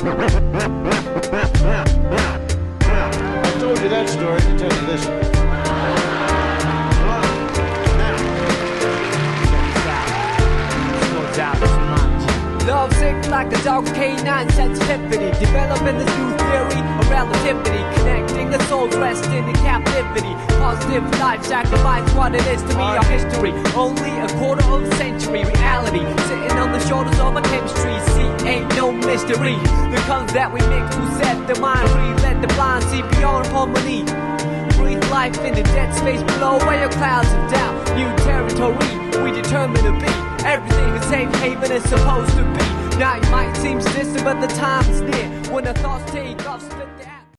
I told you that story to tell you this one. Love sick like a dog's canine sensitivity, developing this new theory of relativity, connecting the souls resting in captivity. Positive life sacrifice, what it is to me, our history. Only a quarter of a century, reality sitting on the shoulders of our chemistry. See, ain't no mystery. The colors that we mix will set the mind free. Let the blind see beyond harmony. Breathe life in the dead space below, where your clouds of doubt. New territory, we determined to be. Everything a safe haven is supposed to be. Now it might seem distant, but the time is near when the thoughts take off, split the